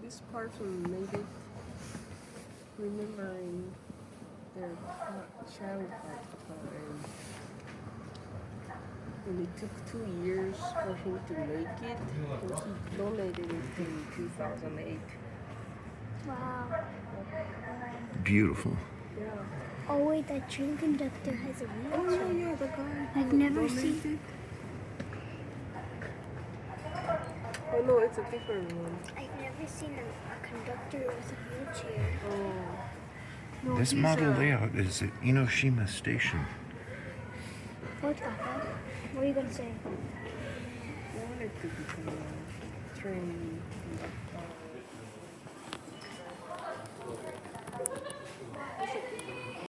this person made it remembering their childhood time. And it took 2 years for him to make it, and he donated it in 2008. Wow. Beautiful. Yeah. Oh wait, that train conductor has a Oh wheelchair. yeah, the guy who I've never donated. seen. Oh no, it's a different one. I've never seen a conductor with a wheelchair. Oh. No, This he's model a- layout is at Enoshima Station. What, Papa? What are you gonna say? I wanted to become a train conductor.